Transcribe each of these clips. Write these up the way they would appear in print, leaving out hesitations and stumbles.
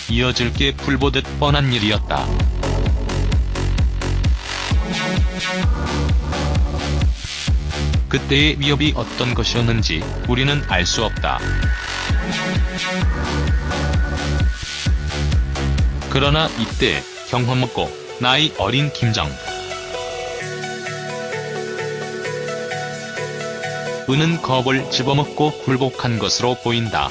이어질 게 불보듯 뻔한 일이었다. 그때의 위협이 어떤 것이었는지 우리는 알 수 없다. 그러나 이때 경험 없고 나이 어린 김정 은은 겁을 집어먹고 굴복한 것으로 보인다.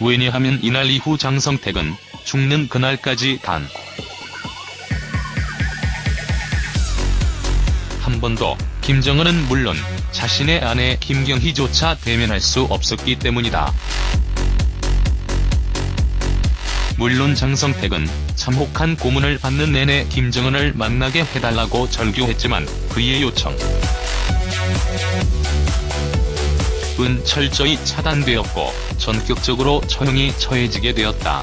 왜냐하면 이날 이후 장성택은 죽는 그날까지 단 한 번도 김정은은 물론 자신의 아내 김경희조차 대면할 수 없었기 때문이다. 물론 장성택은 참혹한 고문을 받는 내내 김정은을 만나게 해달라고 절규했지만 그의 요청 은 철저히 차단되었고 전격적으로 처형이 처해지게 되었다.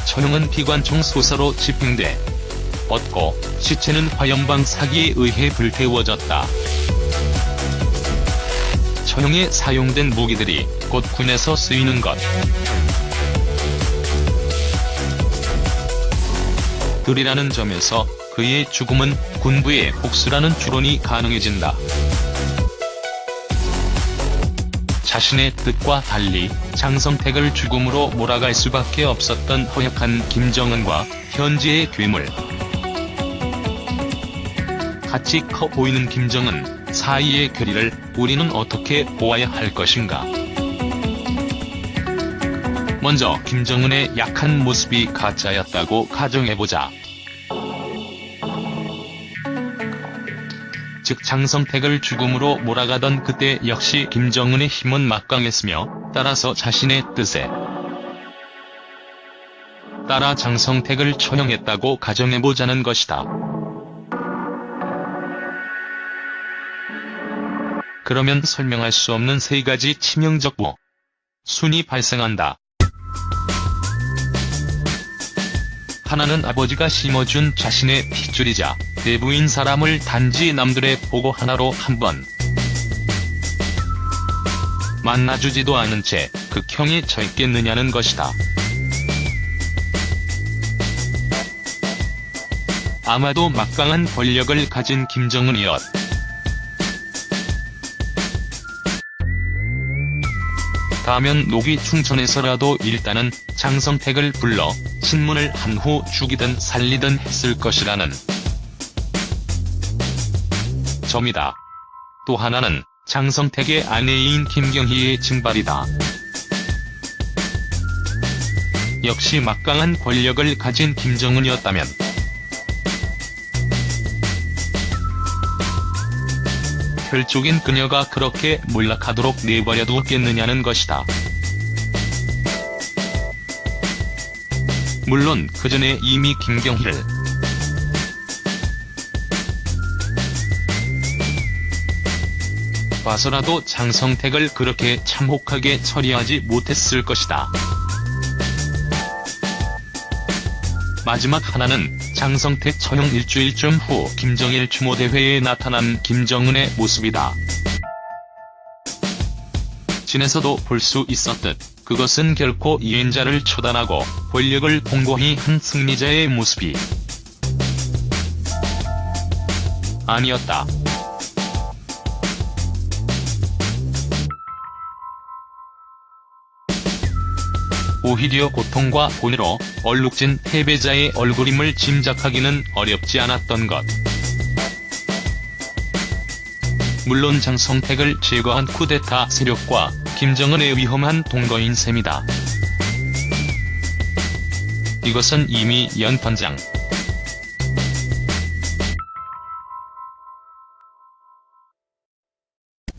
처형은 기관총 소사로 집행돼 얻고 시체는 화염방 사기에 의해 불태워졌다. 처형에 사용된 무기들이 곧 군에서 쓰이는 것 들이라는 점에서 그의 죽음은 군부의 복수라는 추론이 가능해진다. 자신의 뜻과 달리 장성택을 죽음으로 몰아갈 수밖에 없었던 허약한 김정은과 현재의 괴물 같이 커 보이는 김정은 사이의 괴리를 우리는 어떻게 보아야 할 것인가? 먼저 김정은의 약한 모습이 가짜였다고 가정해보자. 즉 장성택을 죽음으로 몰아가던 그때 역시 김정은의 힘은 막강했으며 따라서 자신의 뜻에 따라 장성택을 처형했다고 가정해보자는 것이다. 그러면 설명할 수 없는 세 가지 치명적 순이 발생한다. 하나는 아버지가 심어준 자신의 핏줄이자 대부인 사람을 단지 남들의 보고 하나로 한번 만나주지도 않은 채 극형에 처했겠느냐는 것이다. 아마도 막강한 권력을 가진 김정은이었. 다면 녹이 충천에서라도 일단은 장성택을 불러 신문을 한 후 죽이든 살리든 했을 것이라는 점이다. 또 하나는 장성택의 아내인 김경희의 징발이다. 역시 막강한 권력을 가진 김정은이었다면 혈족인 그녀가 그렇게 몰락하도록 내버려 두었겠느냐는 것이다. 물론 그전에 이미 김경희를 봐서라도 장성택을 그렇게 참혹하게 처리하지 못했을 것이다. 마지막 하나는 장성택 처형 일주일쯤 후 김정일 추모대회에 나타난 김정은의 모습이다. 진에서도 볼 수 있었듯 그것은 결코 이행자를 처단하고 권력을 공고히 한 승리자의 모습이 아니었다. 오히려 고통과 고뇌로 얼룩진 패배자의 얼굴임을 짐작하기는 어렵지 않았던 것. 물론 장성택을 제거한 쿠데타 세력과 김정은의 위험한 동거인 셈이다. 이것은 이미 연판장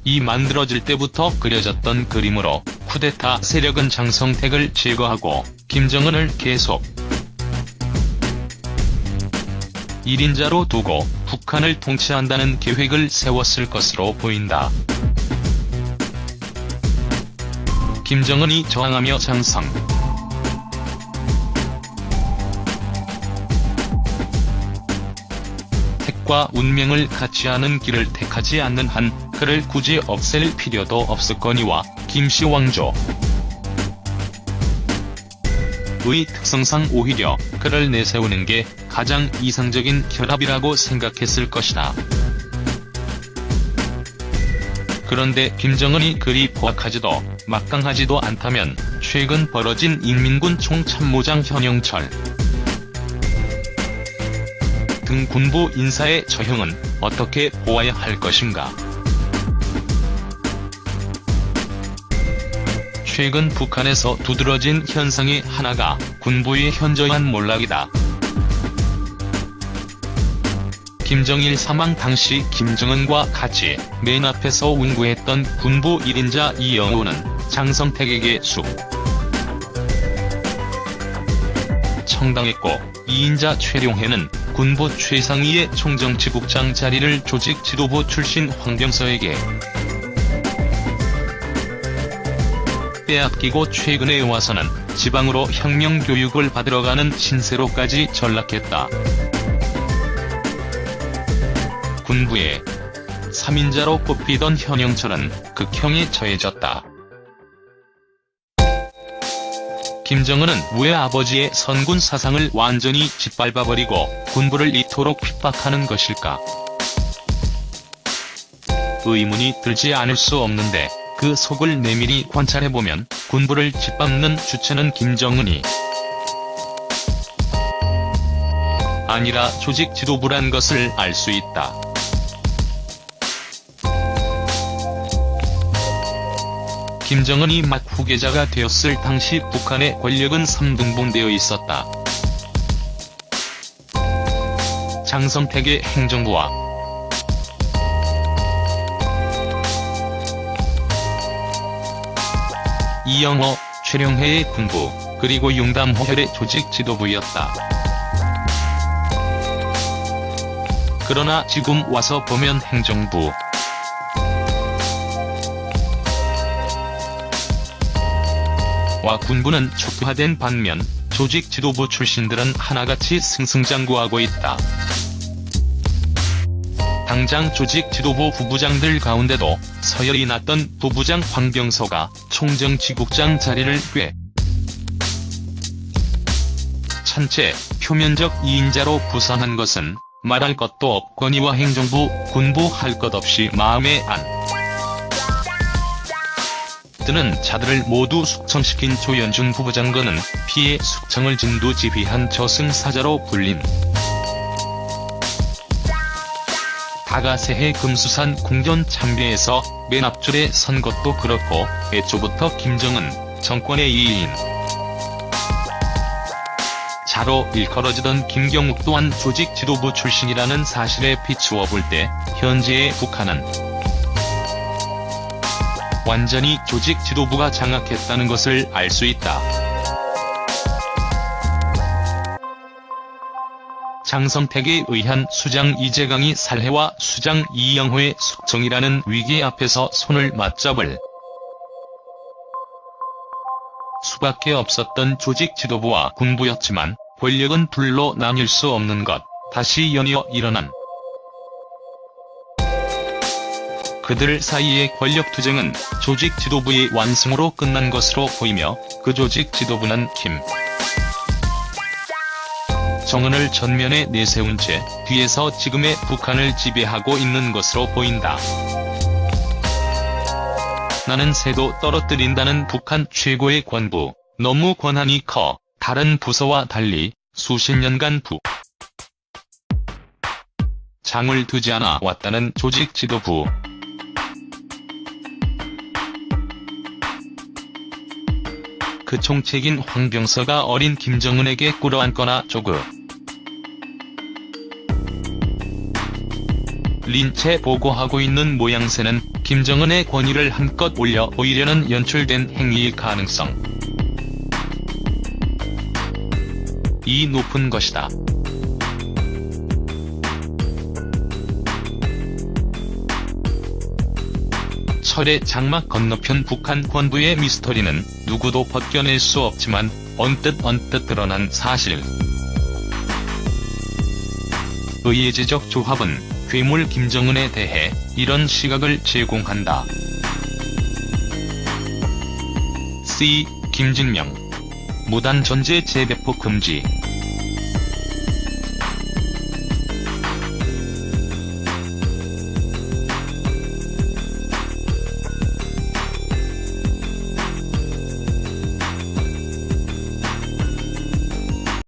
이 만들어질 때부터 그려졌던 그림으로 쿠데타 세력은 장성택을 제거하고 김정은을 계속 1인자로 두고 북한을 통치한다는 계획을 세웠을 것으로 보인다. 김정은이 저항하며 가족과 운명을 같이 하는 길을 택하지 않는 한 그를 굳이 없앨 필요도 없었거니와 김씨 왕조 의 특성상 오히려 그를 내세우는 게 가장 이상적인 결합이라고 생각했을 것이다. 그런데 김정은이 그리 포악하지도 막강하지도 않다면 최근 벌어진 인민군 총참모장 현영철 등 군부 인사의 처형은 어떻게 보아야 할 것인가? 최근 북한에서 두드러진 현상의 하나가 군부의 현저한 몰락이다. 김정일 사망 당시 김정은과 같이 맨 앞에서 운구했던 군부 1인자 이영호는 장성택에게 청당했고 2인자 최룡해는 군부 최상위의 총정치국장 자리를 조직 지도부 출신 황병서에게 빼앗기고 최근에 와서는 지방으로 혁명 교육을 받으러 가는 신세로까지 전락했다. 군부의 3인자로 꼽히던 현영철은 극형에 처해졌다. 김정은은 왜 아버지의 선군 사상을 완전히 짓밟아버리고 군부를 이토록 핍박하는 것일까? 의문이 들지 않을 수 없는데 그 속을 내밀히 관찰해보면 군부를 짓밟는 주체는 김정은이 아니라 조직 지도부란 것을 알 수 있다. 김정은이 막 후계자가 되었을 당시 북한의 권력은 3등분되어 있었다. 장성택의 행정부와 이영호, 최룡해의 군부, 그리고 융담호혈의 조직 지도부였다. 그러나 지금 와서 보면 행정부 와 군부는 촉구화된 반면 조직 지도부 출신들은 하나같이 승승장구하고 있다. 당장 조직 지도부 부부장들 가운데도 서열이 낮던 부부장 황병서가 총정치국장 자리를 찬채 표면적 2인자로 부상한 것은 말할 것도 없거니와 행정부, 군부 할 것 없이 마음에 안 드는 자들을 모두 숙청시킨 조연준 부부장거는 피해 숙청을 진두지휘한 저승사자로 불린 다가새해 금수산 궁전 참배에서 맨 앞줄에 선 것도 그렇고 애초부터 김정은 정권의 2인 자로 일컬어지던 김경욱 또한 조직 지도부 출신이라는 사실에 비추어 볼 때 현재의 북한은 완전히 조직 지도부가 장악했다는 것을 알 수 있다. 장성택에 의한 수장 이재강이 살해와 수장 이영호의 숙청이라는 위기 앞에서 손을 맞잡을 수밖에 없었던 조직 지도부와 군부였지만 권력은 둘로 나뉠 수 없는 것, 다시 연이어 일어난 그들 사이의 권력투쟁은 조직 지도부의 완승으로 끝난 것으로 보이며 그 조직 지도부는 김정은을 전면에 내세운 채 뒤에서 지금의 북한을 지배하고 있는 것으로 보인다. 나는 새도 떨어뜨린다는 북한 최고의 관부, 너무 권한이 커 다른 부서와 달리 수십 년간 장을 두지 않아 왔다는 조직 지도부. 그 총책인 황병서가 어린 김정은에게 꿇어앉거나 린채 보고하고 있는 모양새는 김정은의 권위를 한껏 올려 보이려는 연출된 행위일 가능성이 높은 것이다. 철의 장막 건너편 북한 권부의 미스터리는 누구도 벗겨낼 수 없지만 언뜻 드러난 사실. 의예제적 조합은 괴물 김정은에 대해 이런 시각을 제공한다. C. 김진명 무단 전제 재배포 금지.